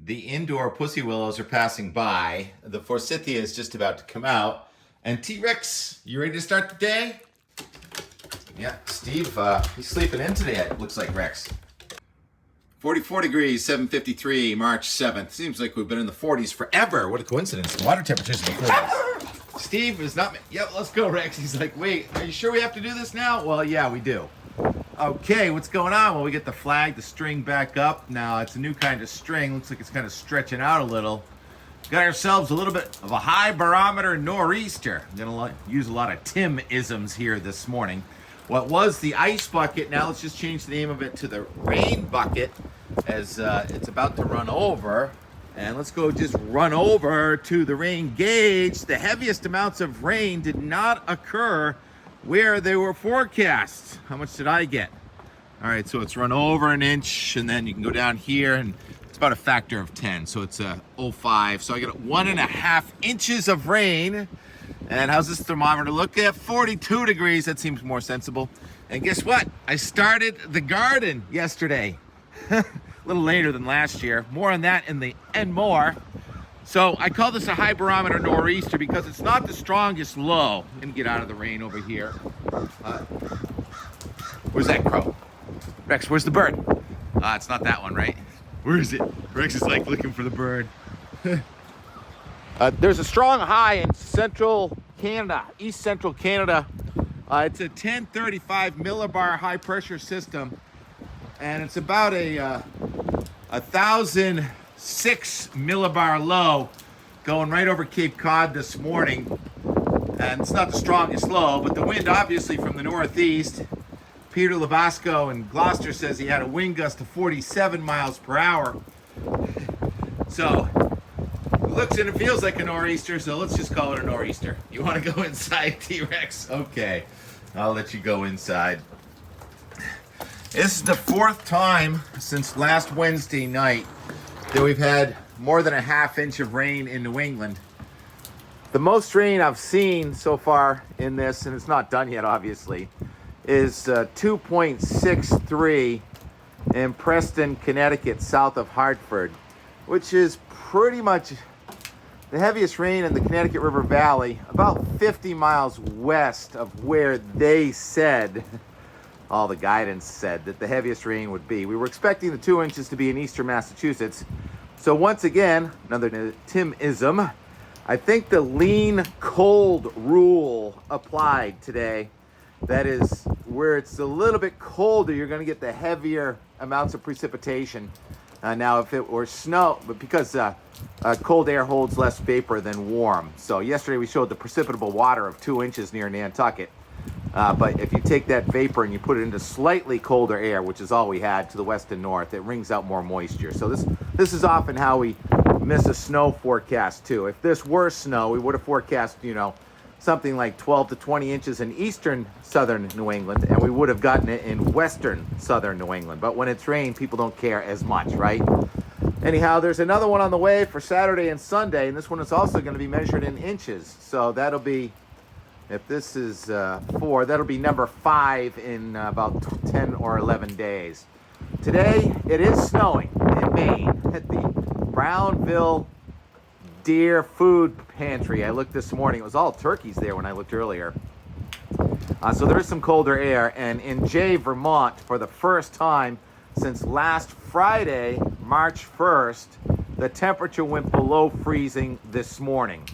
The indoor pussy willows are passing by. The forsythia is just about to come out. And T-Rex, you ready to start the day? Yeah, Steve, he's sleeping in today, it looks like, Rex. 44 degrees, 7:53, March 7th. Seems like we've been in the 40s forever. What a coincidence. The water temperature's in the 40s. Steve is not... Yep, let's go, Rex. He's like, wait, are you sure we have to do this now? Well, yeah, we do. Okay, what's going on? Well, we get the flag, the string back up. Now, it's a new kind of string. Looks like it's kind of stretching out a little. Got ourselves a little bit of a high barometer nor'easter. I'm going to use a lot of Tim-isms here this morning. What was the ice bucket, now let's just change the name of it to the rain bucket, as it's about to run over. And let's go just run over to the rain gauge. The heaviest amounts of rain did not occur where they were forecast. How much did I get? All right, so it's run over an inch, and then you can go down here, and it's about a factor of 10, so it's a 0.5. So I got 1.5 inches of rain. And how's this thermometer look at? 42 degrees, that seems more sensible. And guess what? I started the garden yesterday. A little later than last year. More on that in the end more. So I call this a high barometer nor'easter because it's not the strongest low. I'm gonna get out of the rain over here. Where's that crow? Rex, where's the bird? It's not that one, right? Where is it? Rex is like looking for the bird. There's a strong high in central Canada, east central Canada. It's a 1035 millibar high pressure system, and it's about a 1006 millibar low going right over Cape Cod this morning. And it's not the strongest low, but the wind obviously from the northeast. Peter Lavasco in Gloucester says he had a wind gust of 47 miles per hour. So it looks and it feels like a nor'easter, so let's just call it a nor'easter. You want to go inside, T-Rex? Okay, I'll let you go inside. This is the 4th time since last Wednesday night that we've had more than a half inch of rain in New England. The most rain I've seen so far in this, and it's not done yet obviously, is 2.63 in Preston, Connecticut, south of Hartford, which is pretty much the heaviest rain in the Connecticut River Valley, about 50 miles west of where they said, all the guidance said, that the heaviest rain would be. We were expecting the 2 inches to be in eastern Massachusetts. So once again, another Tim-ism, I think the lean cold rule applied today. That is, where it's a little bit colder, you're going to get the heavier amounts of precipitation. Now, if it were snow, but because cold air holds less vapor than warm. So yesterday we showed the precipitable water of 2 inches near Nantucket. But if you take that vapor and you put it into slightly colder air, which is all we had to the west and north, it wrings out more moisture. So this is often how we miss a snow forecast too. If this were snow, we would have forecast, something like 12 to 20 inches in eastern southern New England, and we would have gotten it in western southern New England. But when it's rain, people don't care as much, right? Anyhow, there's another one on the way for Saturday and Sunday, and this one is also going to be measured in inches. So that'll be, if this is 4, that'll be number 5 in about 10 or 11 days. Today, it is snowing in Maine at the Brownville Deer Food Pantry. I looked this morning. It was all turkeys there when I looked earlier. So there is some colder air. And in Jay, Vermont, for the first time since last Friday, March 1st, the temperature went below freezing this morning.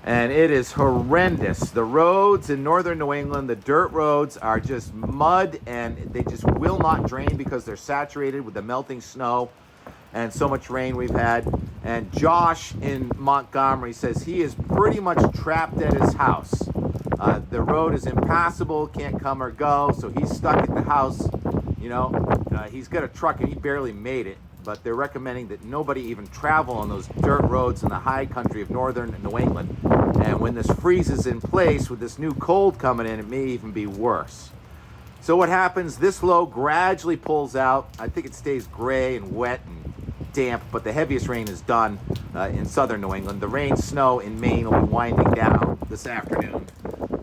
And it is horrendous. The roads in northern New England, the dirt roads are just mud, and they just will not drain because they're saturated with the melting snow and so much rain we've had. And Josh in Montgomery says he is pretty much trapped at his house. The road is impassable, can't come or go, so he's stuck at the house. He's got a truck and he barely made it, but they're recommending that nobody even travel on those dirt roads in the high country of northern New England. And when this freezes in place with this new cold coming in, it may even be worse. So what happens, this low gradually pulls out. I think it stays gray and wet and damp, but the heaviest rain is done in southern New England. The rain, snow in Maine will be winding down this afternoon.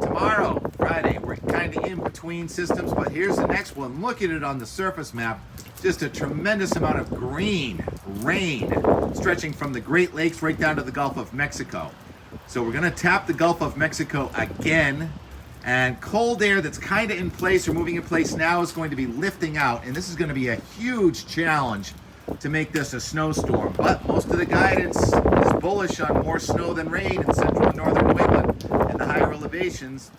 Tomorrow, Friday, we're kind of in between systems, but here's the next one. Look at it on the surface map. Just a tremendous amount of green rain stretching from the Great Lakes right down to the Gulf of Mexico. So we're going to tap the Gulf of Mexico again, and cold air that's kind of in place or moving in place now is going to be lifting out, and this is going to be a huge challenge to make this a snowstorm. But most of the guidance is bullish on more snow than rain in central and northern New England and the higher elevations.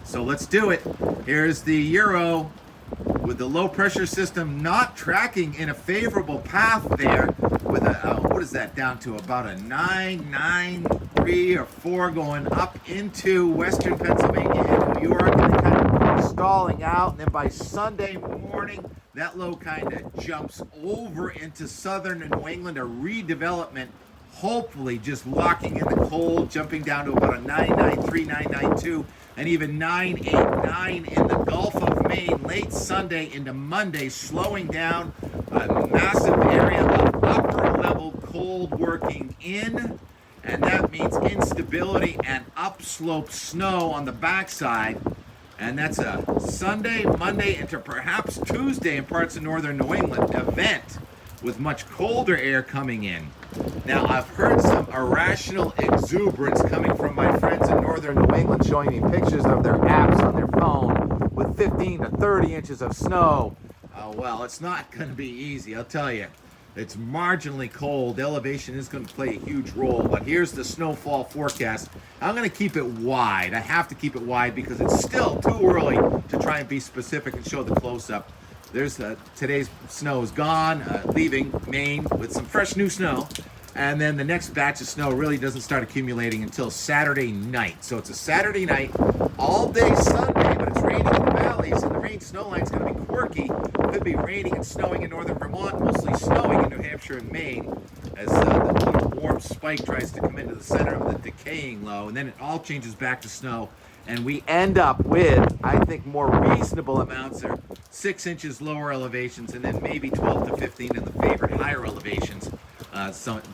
So let's do it. Here's the Euro with the low pressure system not tracking in a favorable path there with a, what is that, down to about a 9.93 or 4 going up into western Pennsylvania and New York, and then kind of stalling out. And then by Sunday morning, that low kind of jumps over into southern New England, a redevelopment, hopefully just locking in the cold, jumping down to about a 9.93, 9.92, and even 9.89 in the Gulf of Maine late Sunday into Monday, slowing down a massive area of upper level cold working in, and that means instability and upslope snow on the backside. And that's a Sunday, Monday, into perhaps Tuesday in parts of northern New England event with much colder air coming in. Now, I've heard some irrational exuberance coming from my friends in northern New England showing me pictures of their apps on their phone with 15 to 30 inches of snow. Well, it's not going to be easy, I'll tell you. It's marginally cold. Elevation is going to play a huge role, but here's the snowfall forecast. I'm going to keep it wide. I have to keep it wide because it's still too early to try and be specific and show the close-up. There's today's snow is gone, leaving Maine with some fresh new snow, and then the next batch of snow really doesn't start accumulating until Saturday night. So it's a Saturday night, all day Sunday, but it's raining in the valleys, and the rain snow line is going to be quirky. Could be raining and snowing in northern Vermont, mostly snowing in New Hampshire and Maine, as the warm spike tries to come into the center of the decaying low, and then it all changes back to snow. And we end up with, I think, more reasonable amounts or 6 inches lower elevations, and then maybe 12 to 15 in the favored higher elevations,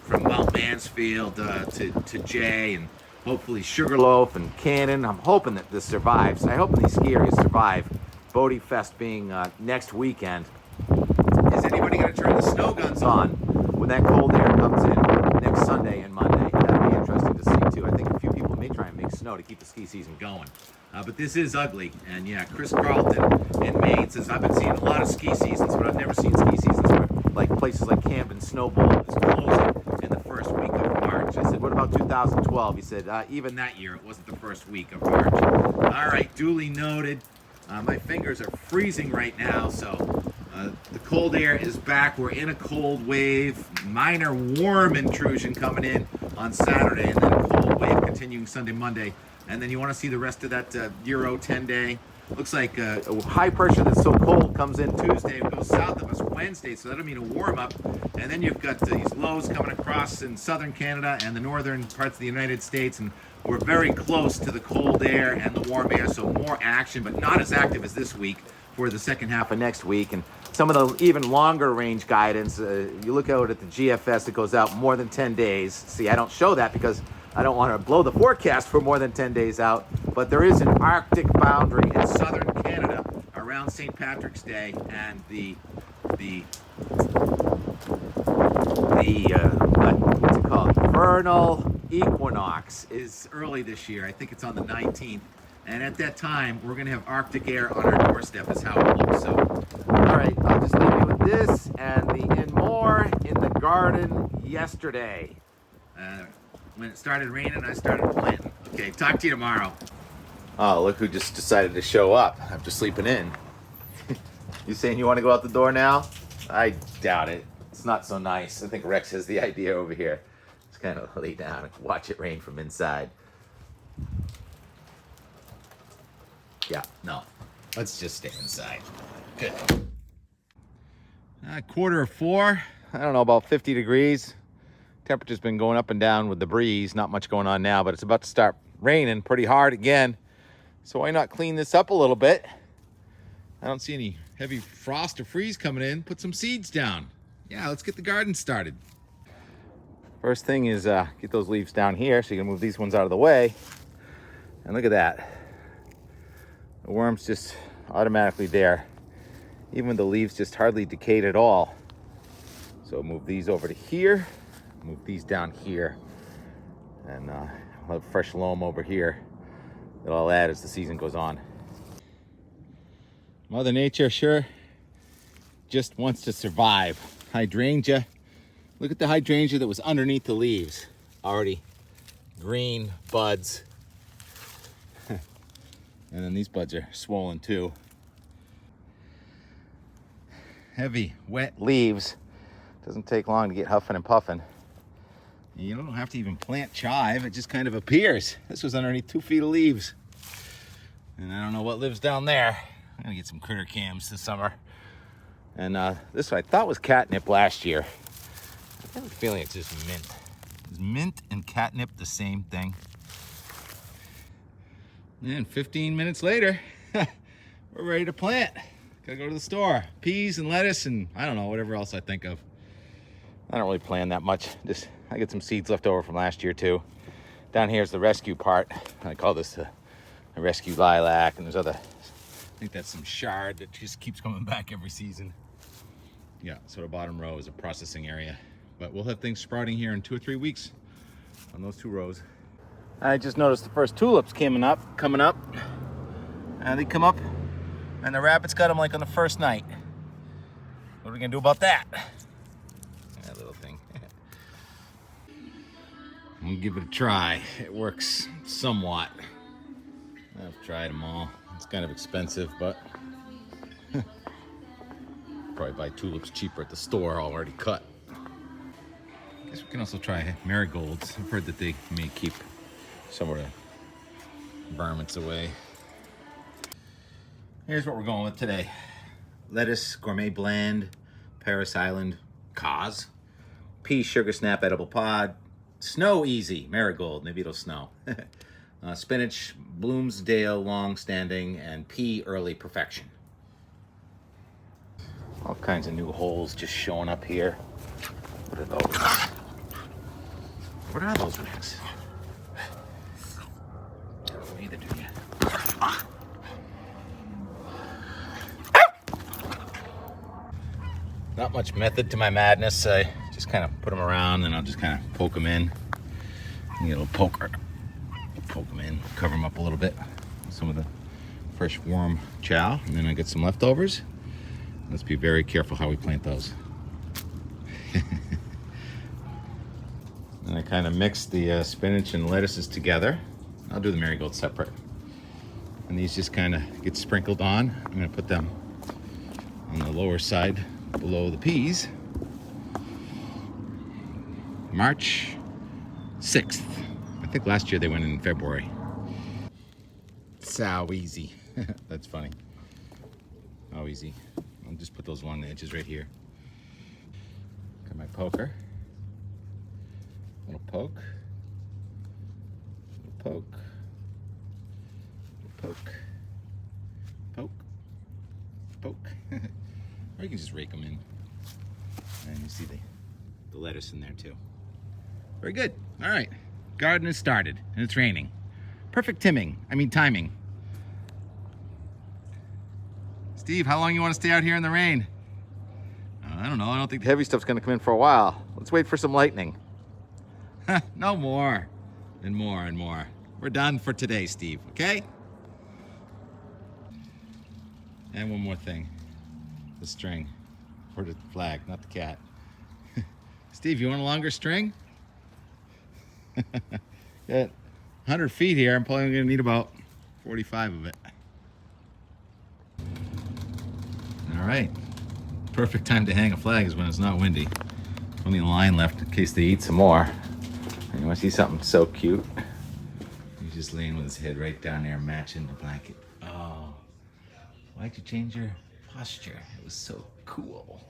from Mount Mansfield to Jay, and hopefully Sugarloaf and Cannon. I'm hoping that this survives. I hope these ski areas survive. Bodie Fest being next weekend. Is anybody going to turn the snow guns on when that cold air comes in next Sunday and Monday? That'll be interesting to see too. I think a few people may try and make snow to keep the ski season going. But this is ugly. And yeah, Chris Carlton in Maine says, I've been seeing a lot of ski seasons, but I've never seen ski seasons where like places like Camden Snowball is closing in the first week of March. I said, what about 2012? He said, even that year, it wasn't the first week of March. All right, duly noted. My fingers are freezing right now, so the cold air is back. We're in a cold wave, minor warm intrusion coming in on Saturday, and then a cold wave continuing Sunday, Monday. And then you want to see the rest of that Euro 10-day. Looks like a high pressure that's so cold comes in Tuesday and goes south of us Wednesday, so that'll mean a warm-up. And then you've got these lows coming across in southern Canada and the northern parts of the United States, and we're very close to the cold air and the warm air, so more action, but not as active as this week for the second half of next week. And some of the even longer range guidance, you look out at the GFS, it goes out more than 10 days. See, I don't show that because I don't want to blow the forecast for more than 10 days out, but there is an Arctic boundary in southern Canada around St. Patrick's Day, and what's it called? Vernal equinox is early this year. I think it's on the 19th. And at that time, we're going to have Arctic air on our doorstep is how it looks. So, all right, I'll just leave you with this and the in more in the garden yesterday. When it started raining, I started planting. Okay, talk to you tomorrow. Oh, look who just decided to show up after sleeping in. You saying you want to go out the door now? I doubt it. It's not so nice. I think Rex has the idea over here. Just kind of lay down and watch it rain from inside. Yeah, no. Let's just stay inside. Good. 4:15. I don't know, about 50 degrees. Temperature's been going up and down with the breeze. Not much going on now, but it's about to start raining pretty hard again. So why not clean this up a little bit? I don't see any heavy frost or freeze coming in. Put some seeds down. Yeah, let's get the garden started. First thing is get those leaves down here so you can move these ones out of the way. And look at that. The worm's just automatically there. Even the leaves just hardly decayed at all. So move these over to here, move these down here, and we'll have fresh loam over here that I'll add as the season goes on. Mother Nature sure just wants to survive. Hydrangea, look at the hydrangea that was underneath the leaves. Already green buds. And then these buds are swollen too. Heavy, wet leaves. Doesn't take long to get huffing and puffing. You don't have to even plant chive, it just kind of appears. This was underneath 2 feet of leaves. And I don't know what lives down there. I'm gonna get some critter cams this summer. And this I thought was catnip last year. I have a feeling it's just mint. Is mint and catnip the same thing? And 15 minutes later, we're ready to plant. Gotta go to the store. Peas and lettuce and I don't know, whatever else I think of. I don't really plan that much. Just I get some seeds left over from last year too. Down here is the rescue part. I call this the rescue lilac, and there's other, I think that's some chard that just keeps coming back every season. Yeah, so the bottom row is a processing area. But we'll have things sprouting here in 2 or 3 weeks on those 2 rows. I just noticed the first tulips coming up. And they come up, and the rabbits got them like on the first night. What are we gonna do about that? That little thing. I'm gonna give it a try. It works somewhat. I've tried them all. It's kind of expensive, but probably buy tulips cheaper at the store already cut. I guess we can also try marigolds. I've heard that they may keep some of the varmints away. Here's what we're going with today. Lettuce, gourmet blend, Paris Island, Cause, pea sugar snap edible pod, snow easy, marigold, maybe it'll snow. Spinach, Bloomsdale long standing, and pea early perfection. All kinds of new holes just showing up here. What are those? What are those rings? Neither do you. Not much method to my madness. I just kind of put them around and I'll just kind of poke them in. Get a little poker. Poke them in, cover them up a little bit with some of the fresh warm chow, and then I get some leftovers. Let's be very careful how we plant those. And I kind of mix the spinach and lettuces together. I'll do the marigold separate. And these just kind of get sprinkled on. I'm going to put them on the lower side below the peas. March 6th. I think last year they went in February. So easy. That's funny. How easy. I'll just put those along the edges right here. Got my poker. Little poke. Little poke. Little poke. Poke. Poke. Or you can just rake them in. And you see the lettuce in there too. Very good. All right. Garden has started and it's raining. Perfect timing. Steve, how long you want to stay out here in the rain? I don't know. I don't think the heavy stuff's going to come in for a while. Let's wait for some lightning. No more. And more and more. We're done for today, Steve. Okay? And one more thing. The string. For the flag, not the cat. Steve, you want a longer string? Got 100 feet here. I'm probably going to need about 45 of it. All right. Perfect time to hang a flag is when it's not windy. Only a line left in case they eat some more. And you want to see something so cute? He's just laying with his head right down there matching the blanket. Oh, why'd you change your posture? It was so cool.